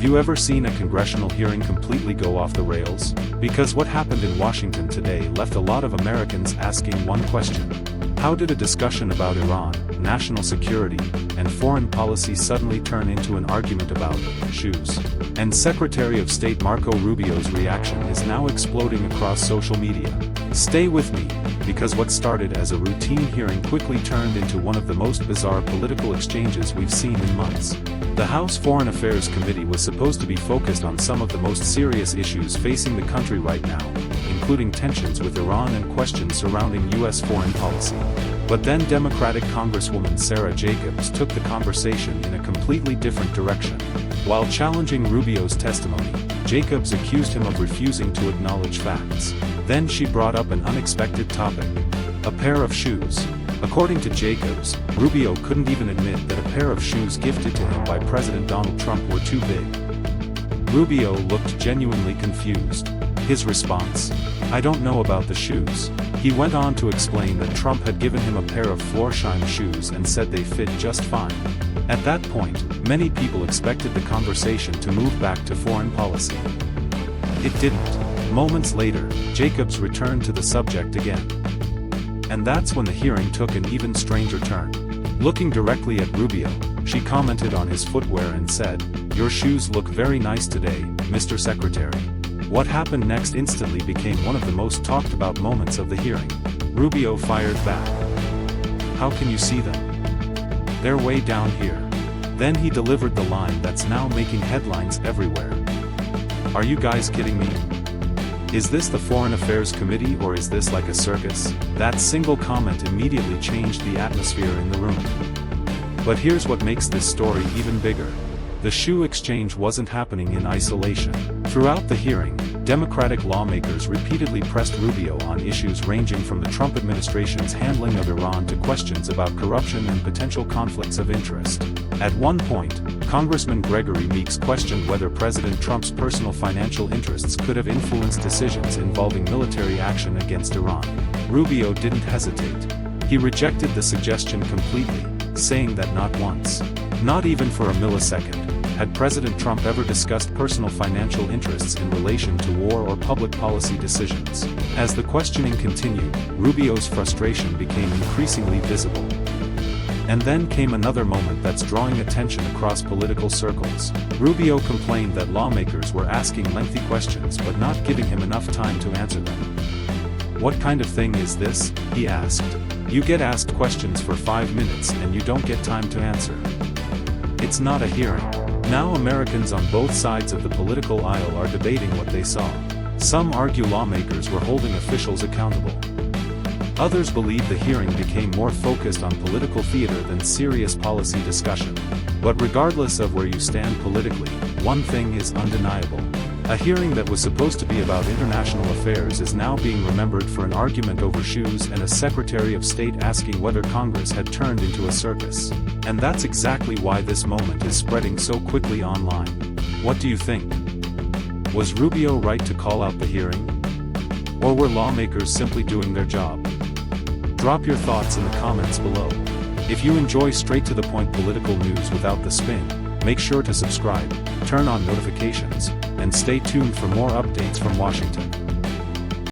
Have you ever seen a congressional hearing completely go off the rails? Because what happened in Washington today left a lot of Americans asking one question. How did a discussion about Iran, national security, and foreign policy suddenly turn into an argument about shoes? And Secretary of State Marco Rubio's reaction is now exploding across social media. Stay with me, because what started as a routine hearing quickly turned into one of the most bizarre political exchanges we've seen in months. The House Foreign Affairs Committee was supposed to be focused on some of the most serious issues facing the country right now, including tensions with Iran and questions surrounding U.S. foreign policy. But then Democratic Congresswoman Sara took the conversation in a completely different direction. While challenging Rubio's testimony, Jacobs accused him of refusing to acknowledge facts. Then she brought up an unexpected topic: a pair of shoes. According to Jacobs, Rubio couldn't even admit that a pair of shoes gifted to him by President Donald Trump were too big. Rubio looked genuinely confused. His response? "I don't know about the shoes." He went on to explain that Trump had given him a pair of Florsheim shoes and said they fit just fine. At that point, many people expected the conversation to move back to foreign policy. It didn't. Moments later, Jacobs returned to the subject again. And that's when the hearing took an even stranger turn. Looking directly at Rubio, she commented on his footwear and said, "Your shoes look very nice today, Mr. Secretary." What happened next instantly became one of the most talked about moments of the hearing. Rubio fired back. "How can you see them? They're way down here." Then he delivered the line that's now making headlines everywhere. "Are you guys kidding me? Is this the Foreign Affairs Committee or is this like a circus?" That single comment immediately changed the atmosphere in the room. But here's what makes this story even bigger. The shoe exchange wasn't happening in isolation. Throughout the hearing, Democratic lawmakers repeatedly pressed Rubio on issues ranging from the Trump administration's handling of Iran to questions about corruption and potential conflicts of interest. At one point, Congressman Gregory Meeks questioned whether President Trump's personal financial interests could have influenced decisions involving military action against Iran. Rubio didn't hesitate. He rejected the suggestion completely, saying that not once, not even for a millisecond, had President Trump ever discussed personal financial interests in relation to war or public policy decisions. As the questioning continued, Rubio's frustration became increasingly visible. And then came another moment that's drawing attention across political circles. Rubio complained that lawmakers were asking lengthy questions but not giving him enough time to answer them. "What kind of thing is this?" he asked. "You get asked questions for 5 minutes and you don't get time to answer. It's not a hearing." Now Americans on both sides of the political aisle are debating what they saw. Some argue lawmakers were holding officials accountable. Others believe the hearing became more focused on political theater than serious policy discussion. But regardless of where you stand politically, one thing is undeniable. A hearing that was supposed to be about international affairs is now being remembered for an argument over shoes and a Secretary of State asking whether Congress had turned into a circus. And that's exactly why this moment is spreading so quickly online. What do you think? Was Rubio right to call out the hearing? Or were lawmakers simply doing their job? Drop your thoughts in the comments below. If you enjoy straight-to-the-point political news without the spin, make sure to subscribe, turn on notifications, and stay tuned for more updates from Washington.